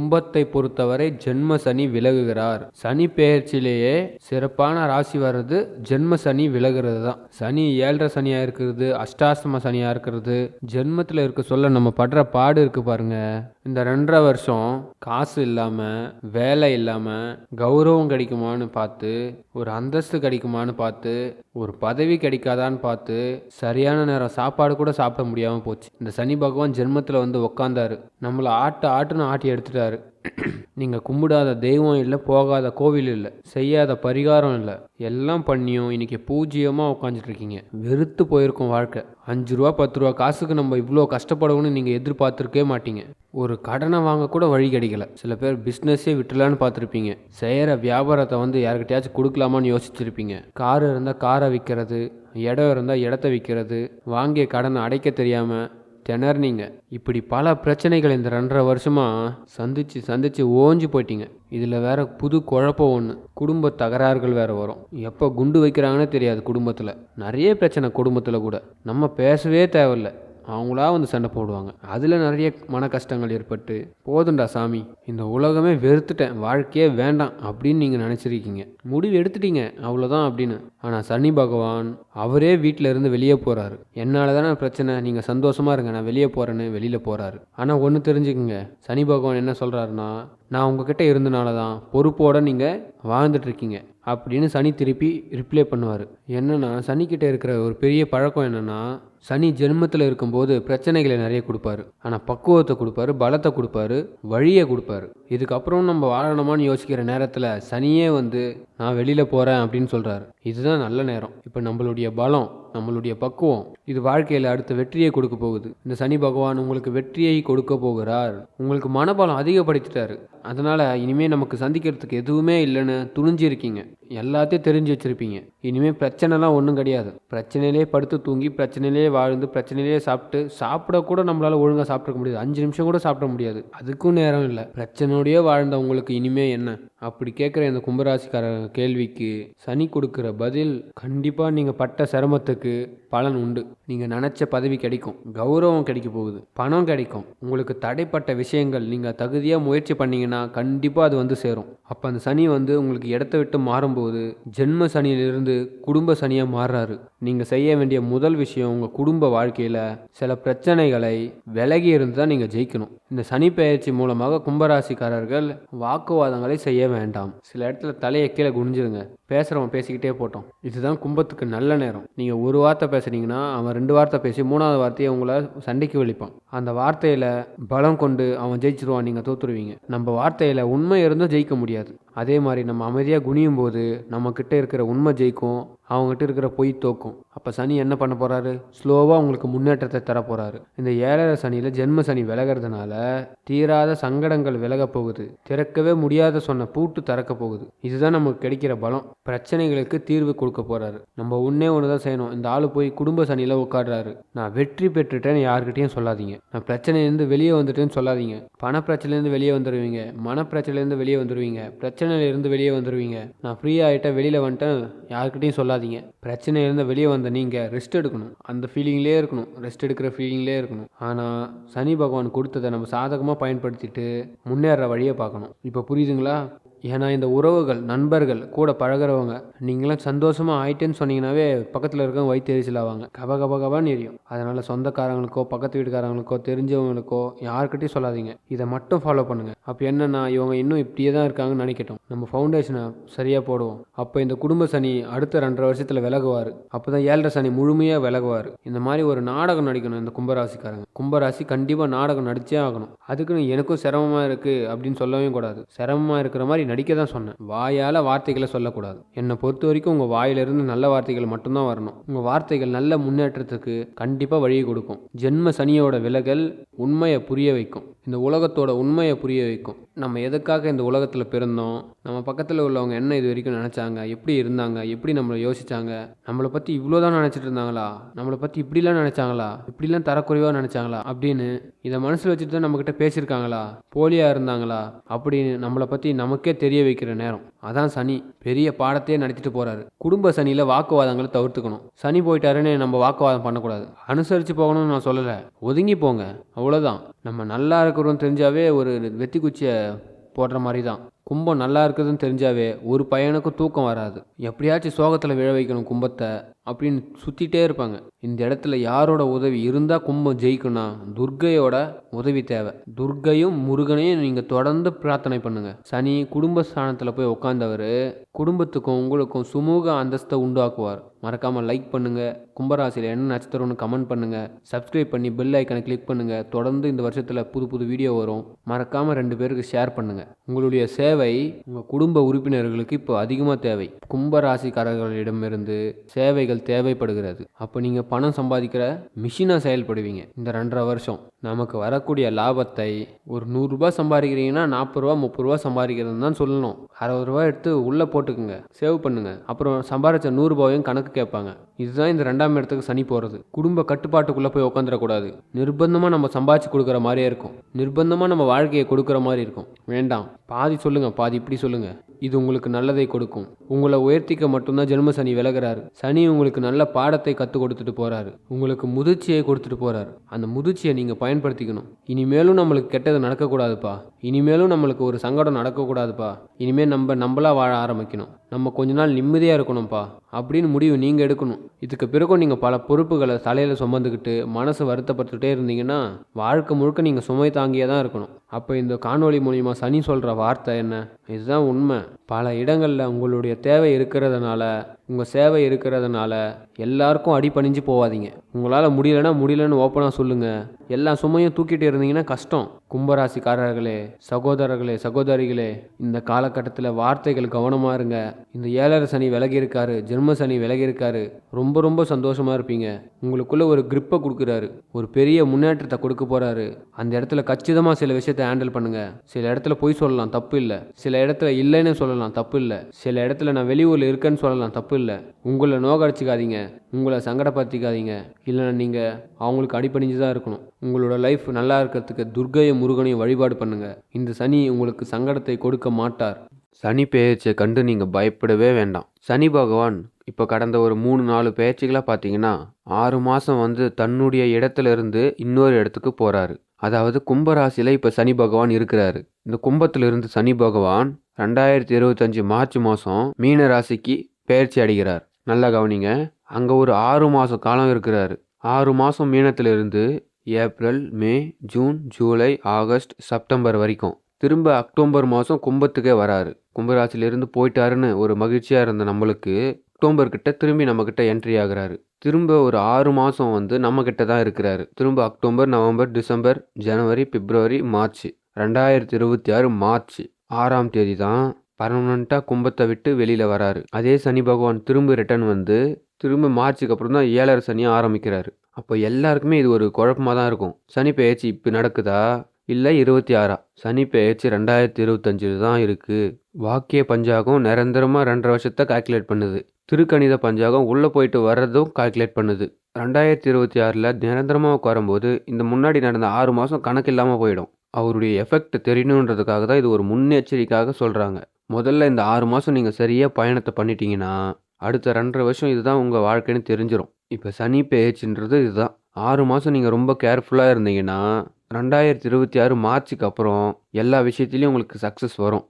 கும்பத்தை பொறுத்தவரை ஜென்ம சனி விலகுகிறார். சனி பெயர்ச்சியிலேயே சிறப்பான ராசி வர்றது ஜென்ம சனி விலகிறது தான். சனி 7.5 சனியா இருக்கிறது, அஷ்டாசம சனியா இருக்கிறது, ஜென்மத்தில் இருக்க சொல்ல நம்ம படுற பாடு இருக்கு பாருங்க. இந்த 2.5 வருஷம் காசு இல்லாம, வேலை இல்லாம, கௌரவம் கிடைக்குமான்னு பார்த்து, ஒரு அந்தஸ்து கிடைக்குமான்னு பார்த்து, ஒரு பதவி கிடைக்காதான்னு பார்த்து, சரியான நேரம் சாப்பாடு கூட சாப்பிட முடியாம போச்சு. இந்த சனி பகவான் ஜென்மத்தில் வந்து உக்காந்தாரு, நம்மளை ஆட்டுன்னு ஆட்டி எடுத்துட்டாரு. நீங்கள் கும்பிடாத தெய்வம் இல்லை, போகாத கோவில் இல்லை, செய்யாத பரிகாரம் இல்லை, எல்லாம் பண்ணியும் இன்னைக்கு பூஜ்ஜியமாக உட்காந்துட்டு இருக்கீங்க. வெறுத்து போயிருக்கும் வாழ்க்கை. 5 ரூபா 10 ரூபா காசுக்கு நம்ம இவ்வளோ கஷ்டப்படணும்னு நீங்கள் எதிர்பார்த்துருக்கே மாட்டீங்க. ஒரு கடனை வாங்க கூட வழி கிடைக்கல. சில பேர் பிஸ்னஸே விட்டுலான்னு பார்த்துருப்பீங்க. செய்கிற வியாபாரத்தை வந்து யாருக்கிட்டையாச்சும் கொடுக்கலாமான்னு யோசிச்சிருப்பீங்க. கார் இருந்தால் காரை விற்கிறது, இடம் இருந்தால் இடத்த விற்கிறது, வாங்கிய கடனை அடைக்க தெரியாமல் திணறினீங்க. இப்படி பல பிரச்சனைகள் இந்த 2.5 வருஷமாக சந்திச்சு ஓஞ்சி போயிட்டீங்க. இதில் வேற புது குழப்பம் ஒன்று, குடும்ப தகராறுகள் வேற வரும். எப்போ குண்டு வைக்கிறாங்கன்னே தெரியாது. குடும்பத்தில் நிறைய பிரச்சனை. குடும்பத்தில் கூட நம்ம பேசவே தேவையில்லை, அவங்களா வந்து சண்டை போடுவாங்க. அதில் நிறைய மன கஷ்டங்கள் ஏற்பட்டு, போதுண்டா சாமி, இந்த உலகமே வெறுத்துட்டேன், வாழ்க்கையே வேண்டாம் அப்படின்னு நீங்கள் நினச்சிருக்கீங்க. முடிவு எடுத்துட்டீங்க, அவ்வளோதான் அப்படின்னு. ஆனால் சனி பகவான் அவரே வீட்டில் இருந்து வெளியே போகிறாரு. என்னால் தானே பிரச்சனை, நீங்கள் சந்தோஷமாக இருங்க, நான் வெளியே போகிறேன்னு வெளியில் போகிறாரு. ஆனால் ஒன்று தெரிஞ்சுக்குங்க, சனி பகவான் என்ன சொல்கிறாருன்னா, நான் உங்ககிட்ட இருந்தனால தான் பொறுப்போடு நீங்கள் வாழ்ந்துட்டுருக்கீங்க அப்படின்னு சனி திருப்பி ரிப்ளை பண்ணுவார். என்னென்னா, சனிக்கிட்ட இருக்கிற ஒரு பெரிய பழக்கம் என்னென்னா, சனி ஜென்மத்தில் இருக்கும்போது பிரச்சனைகளை நிறைய கொடுப்பாரு. ஆனால் பக்குவத்தை கொடுப்பாரு, பலத்தை கொடுப்பாரு, வழியை கொடுப்பாரு. இதுக்கப்புறம் நம்ம வாழணுமான்னு யோசிக்கிற நேரத்தில் சனியே வந்து நான் வெளியில் போகிறேன் அப்படின்னு சொல்கிறாரு. இதுதான் நல்ல நேரம். இப்போ நம்மளுடைய பலம், நம்மளுடைய பக்குவம், இது வாழ்க்கையில் அடுத்த வெற்றியை கொடுக்க போகுது. இந்த சனி பகவான் உங்களுக்கு வெற்றியை கொடுக்க போகிறார். உங்களுக்கு மனபலம் அதிகப்படுத்திட்டாரு. அதனால் இனிமேல் நமக்கு சந்திக்கிறதுக்கு எதுவுமே இல்லைன்னு துணிஞ்சிருக்கீங்க. எல்லாத்தையும் தெரிஞ்சு வச்சுருப்பீங்க. இனிமேல் பிரச்சனைலாம் ஒன்றும் கிடையாது. பிரச்சனையிலே படுத்து தூங்கி, பிரச்சனையிலே வாழ்ந்து, பிரச்சனையிலே சாப்பிட்டு, சாப்பிடக்கூட நம்மளால் ஒழுங்காக சாப்பிட்ருக்க முடியாது. 5 நிமிஷம் கூட சாப்பிட முடியாது. அதுக்கும் நேரம் இல்லை. பிரச்சனையோடையே வாழ்ந்த உங்களுக்கு இனிமே என்ன? அப்படி கேட்குற இந்த கும்பராசிக்கார கேள்விக்கு சனி கொடுக்குற பதில், கண்டிப்பாக நீங்கள் பட்ட சிரமத்துக்கு பலன் உண்டு. நீங்கள் நினச்ச பதவி கிடைக்கும், கௌரவம் கிடைக்க போகுது, பணம் கிடைக்கும். உங்களுக்கு தடைப்பட்ட விஷயங்கள் நீங்கள் தகுதியாக முயற்சி பண்ணிங்கன்னா கண்டிப்பாக அது வந்து சேரும். அப்போ அந்த சனி வந்து உங்களுக்கு இடத்த விட்டு மாறும்போது ஜென்ம சனியிலிருந்து குடும்ப சனியாக மாறுறாரு. நீங்கள் செய்ய வேண்டிய முதல் விஷயம், உங்கள் குடும்ப வாழ்க்கையில் சில பிரச்சனைகளை விலகி இருந்து தான் நீங்கள் ஜெயிக்கணும். இந்த சனி பெயர்ச்சி மூலமாக கும்பராசிக்காரர்கள் வாக்குவாதங்களை செய்ய வேண்டாம். சில இடத்துல தலையை கீழே குனிஞ்சிருங்க. பேசுகிறவன் பேசிக்கிட்டே போட்டோம். இதுதான் கும்பத்துக்கு நல்ல நேரம். நீங்கள் ஒரு வார்த்தை பேசுனீங்கன்னா அவன் 2 வார்த்தை பேசி 3வது வார்த்தையை உங்களை சண்டைக்கு வலிப்பான். அந்த வார்த்தையில் பலம் கொண்டு அவன் ஜெயிச்சிருவான், நீங்கள் தோற்றுருவீங்க. நம்ம வார்த்தையில் உண்மை இருந்தும் ஜெயிக்க முடியாது. அதே மாதிரி நம்ம அமைதியாக குனியும் போது நம்மக்கிட்ட இருக்கிற உண்மை ஜெயிக்கும், அவங்ககிட்ட இருக்கிற பொய் தோக்கும். அப்போ சனி என்ன பண்ண போகிறாரு? ஸ்லோவாக உங்களுக்கு முன்னேற்றத்தை தர போகிறாரு. இந்த 7.5 சனியில் ஜென்ம சனி விலகிறதுனால தீராத சங்கடங்கள் விலக போகுது. திறக்கவே முடியாத சொன்ன பூட்டு திறக்க போகுது. இதுதான் நமக்கு கிடைக்கிற பலம். பிரச்சனைகளுக்கு தீர்வு கொடுக்க போகிறாரு. நம்ம ஒன்று தான் செய்யணும். இந்த ஆள் போய் குடும்ப சனியில் உட்காடுறாரு, நான் வெற்றி பெற்றுட்டேன்னு யாருக்கிட்டையும் சொல்லாதீங்க. நான் பிரச்சனையிலேருந்து வெளியே வந்துட்டேன்னு சொல்லாதீங்க. பணப்பிரச்சனையிலேருந்து வெளியே வந்துடுவீங்க, மனப்பிரச்சனையிலேருந்து வெளியே வந்துடுவீங்க, பிரச்சனையிலேருந்து வெளியே வந்துடுவீங்க. நான் ஃப்ரீ ஆகிட்டேன், வெளியில் வந்துட்டேன் யாருக்கிட்டையும் சொல்லாதீங்க. பிரச்சனையிலேருந்து வெளியே வந்த நீங்கள் ரெஸ்ட் எடுக்கணும். அந்த ஃபீலிங்லேயே இருக்கணும், ரெஸ்ட் எடுக்கிற ஃபீலிங்லேயே இருக்கணும். ஆனால் சனி பகவான் கொடுத்ததை நம்ம சாதகமாக பயன்படுத்திட்டு முன்னேற வழியை பார்க்கணும். இப்போ புரியுதுங்களா? ஏன்னா இந்த உறவுகள், நண்பர்கள், கூட பழகிறவங்க, நீங்களாம் சந்தோஷமாக ஆயிட்டேன்னு சொன்னீங்கன்னாவே பக்கத்தில் இருக்கவங்க வயிற்று எரிச்சல் ஆவாங்க, கபகபான்னு எரியும். அதனால் சொந்தக்காரங்களுக்கோ பக்கத்து வீட்டுக்காரங்களுக்கோ தெரிஞ்சவங்களுக்கோ யாருக்கிட்டையும் சொல்லாதீங்க. இதை மட்டும் ஃபாலோ பண்ணுங்கள். அப்போ என்னென்னா, இவங்க இன்னும் இப்படியே தான் இருக்காங்கன்னு நினைக்கட்டும். நம்ம ஃபவுண்டேஷனை சரியாக போடுவோம். அப்போ இந்த குடும்ப சனி அடுத்த 2.5 வருஷத்தில் விலகுவார். அப்போ தான் 7.5 சனி முழுமையாக விலகுவார். இந்த மாதிரி ஒரு நாடகம் நடிக்கணும் இந்த கும்பராசிக்காரங்க. கும்பராசி கண்டிப்பாக நாடகம் நடிச்சே ஆகணும். அதுக்குன்னு எனக்கும் சிரமமாக இருக்குது அப்படின்னு சொல்லவே கூடாது. சிரமமாக இருக்கிற மாதிரி நடிக்க தான் சொன்னேன். வாயால் வார்த்தைகளை சொல்லக்கூடாது. என்னை பொறுத்த வரைக்கும் உங்கள் வாயிலிருந்து நல்ல வார்த்தைகள் மட்டும்தான் வரணும். உங்கள் வார்த்தைகள் நல்ல முன்னேற்றத்துக்கு கண்டிப்பாக வழியை கொடுக்கும். ஜென்ம சனியோட விலகல் உண்மையை புரிய வைக்கும். இந்த உலகத்தோட உண்மையை புரிய வைக்கும். நம்ம எதுக்காக இந்த உலகத்தில் பிறந்தோம், நம்ம பக்கத்தில் உள்ளவங்க என்ன இது வரைக்கும் நினச்சாங்க, எப்படி இருந்தாங்க, எப்படி நம்மளை யோசிச்சாங்க, நம்மளை பற்றி இவ்வளோதான் நினச்சிட்டு இருந்தாங்களா, நம்மளை பற்றி இப்படிலாம் நினச்சாங்களா, இப்படிலாம் தரக்குறைவாக நினச்சாங்களா அப்படின்னு இதை மனசில் வச்சுட்டு தான் நம்மக்கிட்ட பேசியிருக்காங்களா, போலியாக இருந்தாங்களா அப்படின்னு நம்மளை பற்றி நமக்கே தெரிய வைக்கிற நேரம். அதான் சனி பெரிய பாடத்தையே நடத்திட்டு போகிறாரு. குடும்ப சனியில் வாக்குவாதங்களை தவிர்த்துக்கணும். சனி போயிட்டாருன்னு நம்ம வாக்குவாதம் பண்ணக்கூடாது. அனுசரித்து போகணும்னு நான் சொல்லலை, ஒதுங்கி போங்க, அவ்வளோ அவ்வளோதான். நம்ம நல்லா இருக்கிறோம் தெரிஞ்சாவே ஒரு வெத்தி குச்சியை போடுற மாதிரி தான். கும்பம் நல்லா இருக்குதுன்னு தெரிஞ்சாவே ஒரு பையனுக்கும் தூக்கம் வராது. எப்படியாச்சும் சோகத்தில் விழ வைக்கணும் கும்பத்தை அப்படின்னு சுற்றிட்டே இருப்பாங்க. இந்த இடத்துல யாரோட உதவி இருந்தால் கும்பம் ஜெயிக்கும்னா துர்க்கையோட உதவி தேவை. துர்க்கையும் முருகனையும் நீங்கள் தொடர்ந்து பிரார்த்தனை பண்ணுங்க. சனி குடும்ப ஸ்தானத்தில் போய் உட்காந்தவர் குடும்பத்துக்கும் உங்களுக்கும் சுமூக அந்தஸ்தை உண்டாக்குவார். மறக்காமல் லைக் பண்ணுங்கள். கும்பராசியில் என்ன நட்சத்திரம்னு கமெண்ட் பண்ணுங்கள். சப்ஸ்கிரைப் பண்ணி பெல் ஐக்கனை கிளிக் பண்ணுங்கள். தொடர்ந்து இந்த வருஷத்தில் புது புது வீடியோ வரும். மறக்காமல் 2 பேருக்கு ஷேர் பண்ணுங்கள். உங்களுடைய சேவை உங்கள் குடும்ப உறுப்பினர்களுக்கு இப்போ அதிகமாக தேவை. கும்பராசிக்காரர்களிடமிருந்து சேவைகள் தேவைப்படுகிறது. அப்போ நீங்கள் பணம் சம்பாதிக்கிற மிஷினாக செயல்படுவீங்க. இந்த 2.5 வருஷம் நமக்கு வரக்கூடிய லாபத்தை ஒரு 100 ரூபாய் சம்பாதிக்கிறீங்கன்னா 40 ரூபா 30 ரூபா சம்பாதிக்கிறதுன்னு தான் சொல்லணும். 60 ரூபா எடுத்து உள்ளே போட்டுக்குங்க, சேவ் பண்ணுங்க. அப்புறம் சம்பாதிச்ச 100 ரூபாயும் கணக்கு கேட்பாங்க. இதுதான் இந்த 2ஆம் இடத்துக்கு சனி போகிறது. குடும்ப கட்டுப்பாட்டுக்குள்ளே போய் உட்காந்துடக்கூடாது. நிர்பந்தமாக நம்ம சம்பாதிச்சு கொடுக்குற மாதிரியே இருக்கும். நிர்பந்தமாக நம்ம வாழ்க்கையை கொடுக்குற மாதிரி இருக்கும். வேண்டாம், பாதி சொல்லுங்கள், பாதி இப்படி சொல்லுங்கள். இது உங்களுக்கு நல்லதை கொடுக்கும். உங்களை உயர்த்திக்க மட்டும்தான் ஜென்ம சனி விலகிறாரு. சனி உங்களுக்கு நல்ல பாடத்தை கற்றுக் கொடுத்துட்டு போகிறாரு. உங்களுக்கு முதிர்ச்சியை கொடுத்துட்டு போகிறாரு. அந்த முதிர்ச்சியை நீங்கள் பயன்படுத்திக்கணும். இனிமேலும் நம்மளுக்கு கெட்டது நடக்கக்கூடாதுப்பா. இனிமேலும் நம்மளுக்கு ஒரு சங்கடம் நடக்கக்கூடாதுப்பா. இனிமேல் நம்மளா வாழ ஆரம்பிக்கணும். நம்ம கொஞ்ச நாள் நிம்மதியாக இருக்கணும்ப்பா அப்படின்னு முடிவு நீங்கள் எடுக்கணும். இதுக்கு பிறகும் நீங்கள் பல பொறுப்புகளை தலையில் சுமந்துக்கிட்டு மனசை வருத்தப்பட்டுகிட்டே இருந்தீங்கன்னா வாழ்க்கை முழுக்க நீங்கள் சுமை தாங்கியே தான் இருக்கணும். அப்போ இந்த காணொளி மூலிமா சனி சொல்கிற வார்த்தை என்ன? இதுதான் உண்மை. பல இடங்களில் உங்களுடைய தேவை இருக்கிறதுனால, உங்கள் சேவை இருக்கிறதுனால எல்லாருக்கும் அடிபணிஞ்சு போகாதீங்க. உங்களால் முடியலன்னு ஓப்பனாக சொல்லுங்கள். எல்லா சுமையும் தூக்கிட்டு இருந்தீங்கன்னா கஷ்டம். கும்பராசிக்காரர்களே, சகோதரர்களே, சகோதரிகளே, இந்த காலகட்டத்தில் வார்த்தைகள் கவனமாக இருங்க. இந்த 7.5 சனி விலகி இருக்காரு, ஜென்ம சனி விலகி இருக்காரு. ரொம்ப ரொம்ப சந்தோஷமாக இருப்பீங்க. உங்களுக்குள்ள ஒரு கிரிப்பை கொடுக்குறாரு. ஒரு பெரிய முன்னேற்றத்தை கொடுக்க போகிறாரு. அந்த இடத்துல கச்சிதமாக சில விஷயத்தை ஹேண்டில் பண்ணுங்க. சில இடத்துல பொய் சொல்லலாம், தப்பு இல்லை. சில இடத்துல இல்லைன்னு சொல்லலாம், தப்பு இல்லை. சில இடத்துல நான் வெளியூரில் இருக்கேன்னு சொல்லலாம், தப்பு இல்லை. உங்களை நோக்கடிச்சிக்காதீங்க, உங்களை சங்கடப்படுத்திக்காதீங்க. இல்லைன்னா நீங்கள் அவங்களுக்கு அடிபணிஞ்சு தான் இருக்கணும். உங்களோட லைஃப் நல்லா இருக்கிறதுக்கு துர்க்கையும் முருகனையும் வழிபாடு பண்ணுங்க. இந்த சனி உங்களுக்கு சங்கடத்தை கொடுக்க மாட்டார். சனி பெயர்ச்சியை கண்டு நீங்கள் பயப்படவே வேண்டாம். சனி பகவான் இப்போ கடந்த ஒரு 3-4 பெயர்ச்சிகளாக பார்த்தீங்கன்னா 6 மாதம் தன்னுடைய இடத்துல இருந்து இன்னொரு இடத்துக்கு போகிறாரு. அதாவது கும்பராசியில் இப்போ சனி பகவான் இருக்கிறாரு. இந்த கும்பத்திலிருந்து சனி பகவான் 2025 மார்ச் மாதம் மீன ராசிக்கு பெயர்ச்சி அடைகிறார். நல்லா கவனிங்க. அங்கே ஒரு 6 மாதம் காலம் இருக்கிறாரு. 6 மாதம் மீனத்திலிருந்து ஏப்ரல், மே, ஜூன், ஜூலை, ஆகஸ்ட், செப்டம்பர் வரைக்கும். திரும்ப அக்டோபர் மாதம் கும்பத்துக்கே வராரு. கும்பராசிலிருந்து போயிட்டாருன்னு ஒரு மகிழ்ச்சியாக இருந்த நம்மளுக்கு அக்டோபர் கிட்ட திரும்பி நம்மக்கிட்ட என்ட்ரி ஆகிறாரு. திரும்ப ஒரு 6 மாதம் நம்மக்கிட்ட தான் இருக்கிறாரு. திரும்ப அக்டோபர், நவம்பர், டிசம்பர், ஜனவரி, பிப்ரவரி, மார்ச். 2026 மார்ச் 6ஆம் தேதி தான் பர்மனண்ட்டாக கும்பத்தை விட்டு வெளியில் வராரு. அதே சனி பகவான் திரும்ப ரிட்டர்ன் திரும்ப மார்ச்சுக்கு அப்புறம் தான் 7.5 சனியை ஆரம்பிக்கிறாரு. அப்போ எல்லாருக்குமே இது ஒரு குழப்பமாக தான் இருக்கும். சனி பெயர்ச்சி இப்போ நடக்குதா இல்லை 26ஆ? சனி பெயர்ச்சி 2025 தான் இருக்குது. வாக்கிய பஞ்சாகம் நிரந்தரமாக 2.5 வருஷத்தை கால்குலேட் பண்ணுது. திருக்கணித பஞ்சாகம் உள்ளே போயிட்டு வர்றதும் கால்குலேட் பண்ணுது. 2026 நிரந்தரமாக உட்காரும்போது இந்த முன்னாடி நடந்த 6 மாதம் கணக்கு இல்லாமல் போயிடும். அவருடைய எஃபெக்ட் தெரியணுன்றதுக்காக தான் இது ஒரு முன்னெச்சரிக்கையாக சொல்கிறாங்க. முதல்ல இந்த 6 மாதம் நீங்கள் சரியாக பயணத்தை பண்ணிட்டீங்கன்னா அடுத்த 2.5 வருஷம் இதுதான் உங்கள் வாழ்க்கைன்னு தெரிஞ்சிடும். இப்போ சனி பெயர்ச்சின்றது இதுதான். 6 மாதம் நீங்கள் ரொம்ப கேர்ஃபுல்லாக இருந்தீங்கன்னா 2026 மார்ச்சுக்கு அப்புறம் எல்லா விஷயத்துலையும் உங்களுக்கு சக்ஸஸ் வரும்.